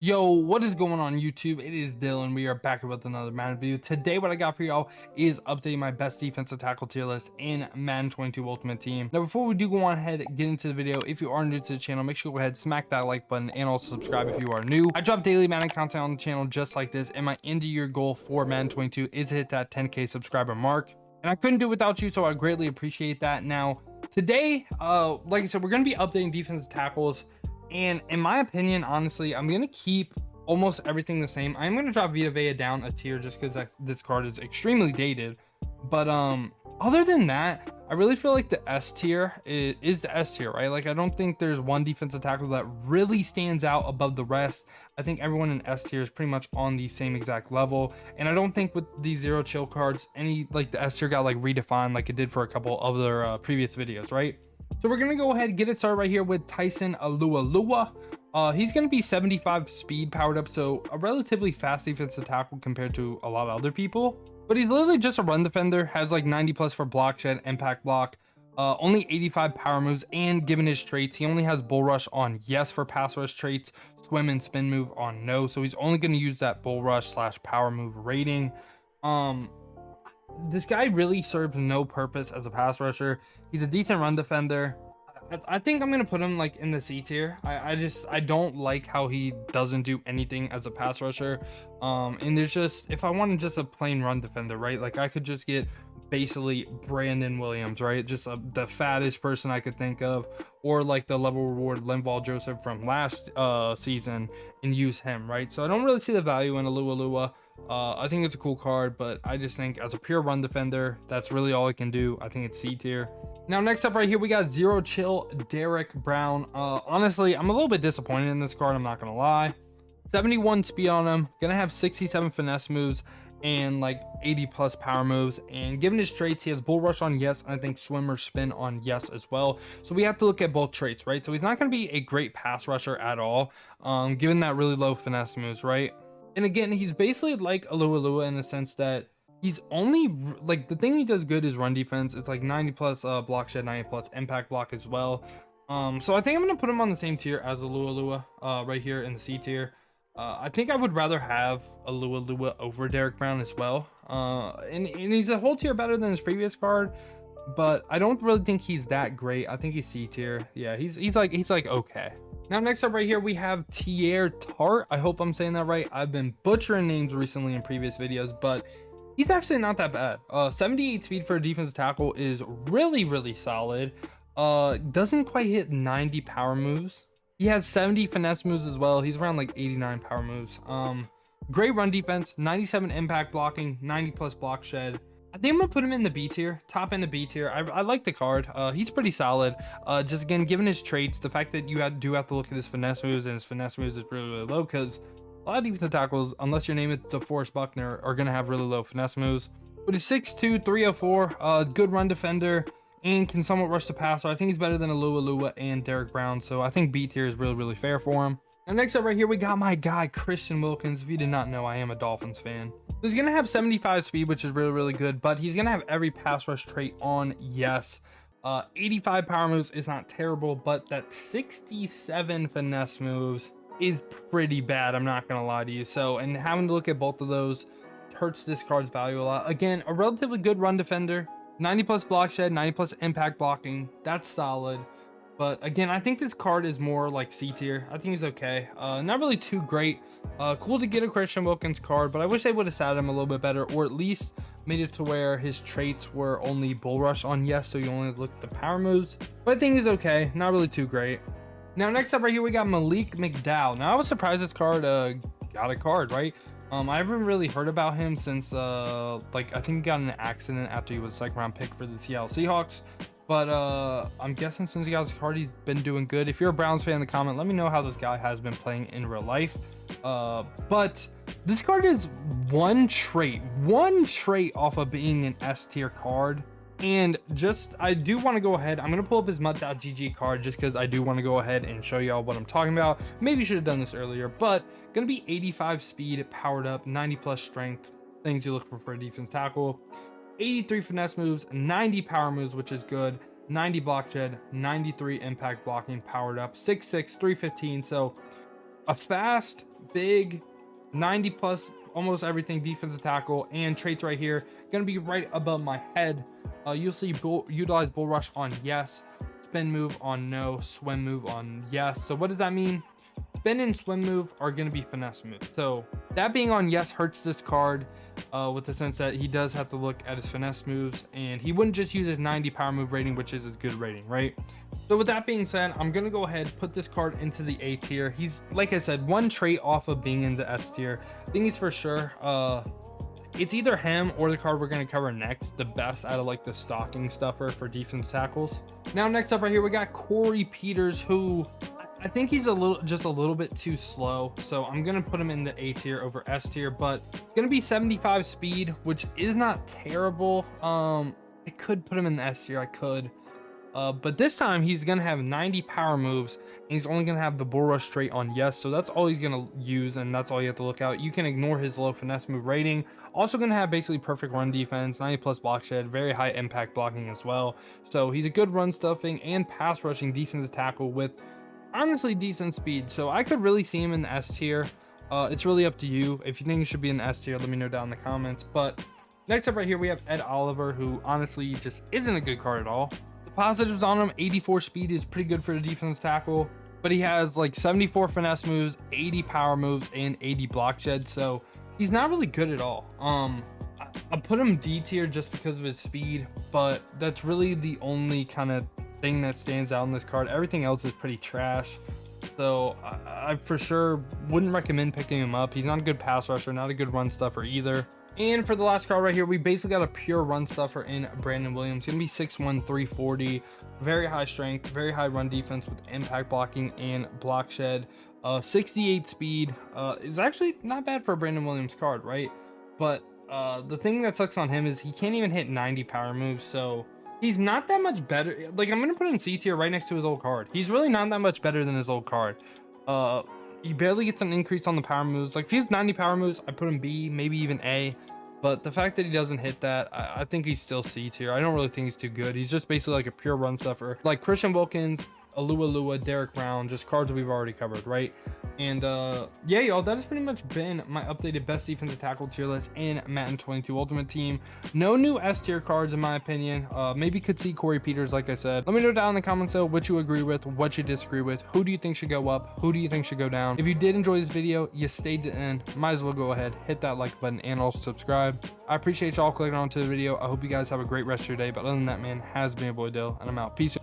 Yo, what is going on YouTube? It is Dylan. We are back with another Madden video. Today what I got for y'all is updating my best defensive tackle tier list in Madden 22 Ultimate Team. Now before we do go on ahead get into the video, if you are new to the channel, make sure you go ahead, smack that like button, and also subscribe if you are new. I drop daily Madden content on the channel just like this, and my end of year goal for Madden 22 is to hit that 10k subscriber mark. And I couldn't do it without you, so I greatly appreciate that. Now today, like I said, we're going to be updating defensive tackles. And in my opinion, honestly, I'm going to keep almost everything the same. I'm going to drop Vita down a tier just because this card is extremely dated. But other than that, I really feel like the S tier is the S tier, right? Like, I don't think there's one defensive tackle that really stands out above the rest. I think everyone in S tier is pretty much on the same exact level. And I don't think with these zero chill cards, the S tier got like redefined like it did for a couple other previous videos, right? So we're gonna go ahead and get it started right here with Tyson Alualu. He's gonna be 75 speed powered up, so a relatively fast defensive tackle compared to a lot of other people. But he's literally just a run defender, has like 90 plus for block shed, impact block, only 85 power moves, and given his traits, he only has bull rush on yes for pass rush traits, swim and spin move on no. So he's only gonna use that bull rush / power move rating. This guy really serves no purpose as a pass rusher. He's a decent run defender. I think I'm gonna put him like in the C tier. I don't like how he doesn't do anything as a pass rusher. And there's just, if I wanted just a plain run defender, right? Like I could just get basically Brandon Williams, right? Just the fattest person I could think of, or like the level reward linval Joseph from last season and use him, right? So I don't really see the value in Alualu. I think it's a cool card, but I just think as a pure run defender, that's really all it can do. I think it's C tier. Now next up right here, we got zero chill Derrick Brown. Honestly, I'm a little bit disappointed in this card, I'm not gonna lie. 71 speed on him, gonna have 67 finesse moves and like 80 plus power moves, and given his traits, he has bull rush on yes, and I think swim or spin on yes as well. So we have to look at both traits, right? So he's not going to be a great pass rusher at all, given that really low finesse moves, right? And again, he's basically like Alualu in the sense that he's only like, the thing he does good is run defense. It's like 90 plus block shed, 90 plus impact block as well. So I think I'm gonna put him on the same tier as Alualu, right here in the C tier. I think I would rather have Alualu over Derrick Brown as well. And he's a whole tier better than his previous card, but I don't really think he's that great. I think he's C tier. Yeah, he's like okay. Now next up right here, we have Teair Tart. I hope I'm saying that right. I've been butchering names recently in previous videos, but he's actually not that bad. 78 speed for a defensive tackle is really solid. Doesn't quite hit 90 power moves. He has 70 finesse moves as well. He's around like 89 power moves. Great run defense, 97 impact blocking, 90 plus block shed. I think I'm gonna put him in the B tier, top end of B tier. I like the card. He's pretty solid. Just again, given his traits, the fact that you do have to look at his finesse moves, and his finesse moves is really low, because a lot of defensive tackles, unless your name is deforest buckner, are gonna have really low finesse moves. But he's 6'2", 304, good run defender, and can somewhat rush the passer. I think he's better than Alualu and Derrick Brown, so I think B tier is really fair for him. Now next up right here, we got my guy Christian Wilkins. If you did not know, I am a Dolphins fan. So he's gonna have 75 speed, which is really good, but he's gonna have every pass rush trait on yes. 85 power moves is not terrible, but that 67 finesse moves is pretty bad, I'm not gonna lie to you. So, and having to look at both of those hurts this card's value a lot. Again, a relatively good run defender, 90 plus block shed, 90 plus impact blocking, that's solid. But again, I think this card is more like C tier. I think he's okay. Not really too great. Cool to get a Christian Wilkins card, but I wish they would have sat him a little bit better, or at least made it to where his traits were only bull rush on yes, so you only look at the power moves. But I think he's okay, not really too great. Now next up right here, we got Malik McDowell. Now I was surprised this card got a card, right? I haven't really heard about him since like I think he got in an accident after he was second round pick for the Seattle Seahawks. But I'm guessing since he got his card, he's been doing good. If you're a Browns fan in the comment, let me know how this guy has been playing in real life. But this card is one trait off of being an S tier card. And just, I do want to go ahead, I'm going to pull up his mud.gg card just because I do want to go ahead and show y'all what I'm talking about. Maybe should have done this earlier, but going to be 85 speed, powered up, 90 plus strength, things you look for a defense tackle. 83 finesse moves, 90 power moves, which is good, 90 block shed, 93 impact blocking, powered up, 6'6", 315. So a fast big, 90 plus, almost everything, defensive tackle, and traits right here gonna be right above my head. You'll see utilize bull rush on yes, spin move on no, swim move on yes. So what does that mean? Spin and swim move are going to be finesse move. So that being on yes hurts this card with the sense that he does have to look at his finesse moves, and he wouldn't just use his 90 power move rating, which is a good rating, right? So with that being said, I'm going to go ahead, put this card into the A tier. He's, like I said, one trait off of being in the S tier. I think he's for sure it's either him or the card we're going to cover next, the best out of like the stocking stuffer for defense tackles. Now next up right here we got Cory Peters, who I think he's just a little bit too slow, so I'm gonna put him in the A tier over S tier, but gonna be 75 speed, which is not terrible. I could put him in the S tier, I could, but this time he's gonna have 90 power moves, and he's only gonna have the bull rush trait on yes, so that's all he's gonna use, and that's all you have to look out. You can ignore his low finesse move rating. Also gonna have basically perfect run defense, 90 plus block shed, very high impact blocking as well. So he's a good run stuffing and pass rushing defensive tackle with honestly decent speed, so I could really see him in the S tier. It's really up to you. If you think he should be in the S tier, let me know down in the comments. But next up right here we have Ed Oliver, who honestly just isn't a good card at all. The positives on him: 84 speed is pretty good for the defense tackle, but he has like 74 finesse moves, 80 power moves, and 80 block shed, so he's not really good at all. I put him D tier just because of his speed, but that's really the only kind of thing that stands out in this card. Everything else is pretty trash, so I for sure wouldn't recommend picking him up. He's not a good pass rusher, not a good run stuffer either. And for the last card right here, we basically got a pure run stuffer in Brandon Williams. Gonna be 6'1", 340, very high strength, very high run defense with impact blocking and block shed. 68 speed is actually not bad for a Brandon Williams card, right? But the thing that sucks on him is he can't even hit 90 power moves, so he's not that much better. Like, I'm gonna put him C tier right next to his old card. He's really not that much better than his old card. He barely gets an increase on the power moves. Like, if he has 90 power moves, I put him B, maybe even A. But the fact that he doesn't hit that, I think he's still C tier. I don't really think he's too good. He's just basically like a pure run stuffer, like Christian Wilkins, Alualu, Derrick Brown, just cards we've already covered, right? And yeah, y'all, that has pretty much been my updated best defensive tackle tier list in Madden 22 Ultimate Team. No new S tier cards in my opinion. Maybe could see Cory Peters, like I said. Let me know down in the comments though what you agree with, what you disagree with, who do you think should go up, who do you think should go down. If you did enjoy this video, you stayed to the end, might as well go ahead, hit that like button and also subscribe. I appreciate y'all clicking on to the video. I hope you guys have a great rest of your day, but other than that, man, has been your boy Dill, and I'm out. Peace.